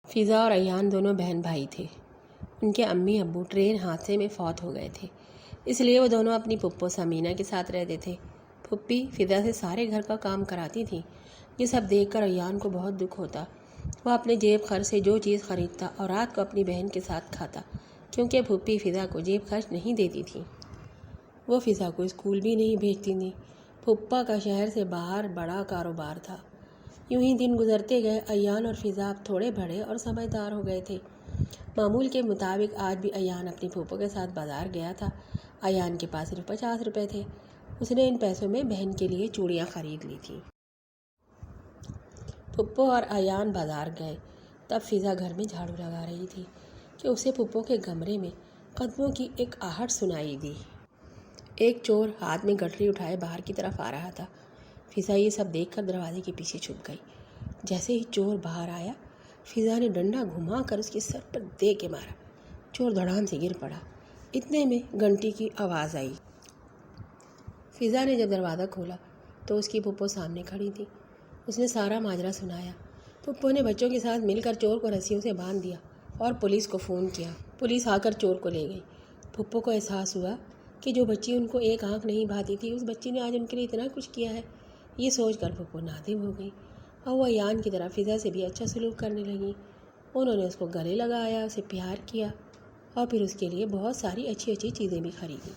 فضا اور ایان دونوں بہن بھائی تھے۔ ان کے امی ابو ٹرین حادثے میں فوت ہو گئے تھے، اس لیے وہ دونوں اپنی پھپھو سمینا کے ساتھ رہتے تھے۔ پھپھی فضا سے سارے گھر کا کام کراتی تھی۔ یہ سب دیکھ کر ایان کو بہت دکھ ہوتا۔ وہ اپنے جیب خرچ سے جو چیز خریدتا اور رات کو اپنی بہن کے ساتھ کھاتا، کیونکہ پھپھی فضا کو جیب خرچ نہیں دیتی تھی۔ وہ فضا کو اسکول بھی نہیں بھیجتی تھی۔ پھپھا کا شہر سے باہر بڑا کاروبار تھا۔ یوں ہی دن گزرتے گئے۔ ایان اور فضا اب تھوڑے بڑے اور سمجھدار ہو گئے تھے۔ معمول کے مطابق آج بھی ایان اپنی پھپھو کے ساتھ بازار گیا تھا۔ ایان کے پاس صرف 50 روپے تھے۔ اس نے ان پیسوں میں بہن کے لیے چوڑیاں خرید لی تھیں۔ پھپھو اور ایان بازار گئے، تب فضا گھر میں جھاڑو لگا رہی تھی کہ اسے پھپھو کے کمرے میں قدموں کی ایک آہٹ سنائی دی۔ ایک چور ہاتھ میں گٹری اٹھائے باہر کی طرف آ رہا تھا۔ فضا یہ سب دیکھ کر دروازے کے پیچھے چھپ گئی۔ جیسے ہی چور باہر آیا، فضا نے ڈنڈا گھما کر اس کے سر پر دے کے مارا۔ چور دھڑام سے گر پڑا۔ اتنے میں گھنٹی کی آواز آئی۔ فضا نے جب دروازہ کھولا تو اس کی پھپھو سامنے کھڑی تھی۔ اس نے سارا ماجرا سنایا۔ پھپھو نے بچوں کے ساتھ مل کر چور کو رسیوں سے باندھ دیا اور پولیس کو فون کیا۔ پولیس آ کر چور کو لے گئی۔ پھپھو کو احساس ہوا کہ جو بچی ان کو ایک آنکھ نہیں بھاتی تھی، اس بچی نے آج ان کے لیے اتنا کچھ کیا ہے۔ یہ سوچ کر پھپھو نادم ہو گئی اور وہ ایان کی طرح فضا سے بھی اچھا سلوک کرنے لگی۔ انہوں نے اس کو گلے لگایا، اسے پیار کیا اور پھر اس کے لیے بہت ساری اچھی اچھی چیزیں بھی خریدیں۔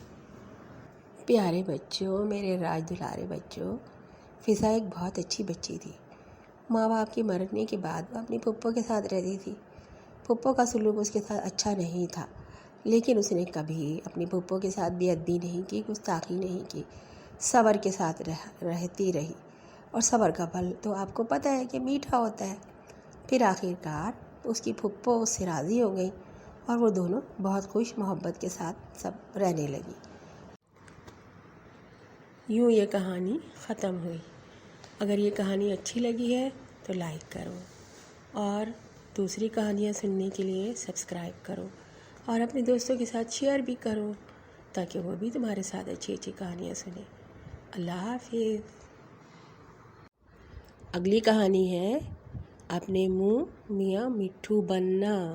پیارے بچوں، میرے راج دلارے بچوں، فضا ایک بہت اچھی بچی تھی۔ ماں باپ کے مرنے کے بعد وہ اپنی پھپھو کے ساتھ رہتی تھی۔ پھپھو کا سلوک اس کے ساتھ اچھا نہیں تھا، لیکن اس نے کبھی اپنی پھپھو کے ساتھ بے ادبی نہیں کی، گستاخی نہیں کی، صبر کے ساتھ رہتی رہی۔ اور صبر کا پھل تو آپ کو پتہ ہے کہ میٹھا ہوتا ہے۔ پھر آخرکار اس کی پھپھو اس سے راضی ہو گئی اور وہ دونوں بہت خوش محبت کے ساتھ سب رہنے لگی۔ یوں یہ کہانی ختم ہوئی۔ اگر یہ کہانی اچھی لگی ہے تو لائک کرو اور دوسری کہانیاں سننے کے لیے سبسکرائب کرو اور اپنے دوستوں کے ساتھ شیئر بھی کرو تاکہ وہ بھی تمہارے ساتھ اچھی اچھی کہانیاں سنیں۔ اللہ حافظ۔ اگلی کہانی ہے اپنے منہ میاں مٹھو بننا۔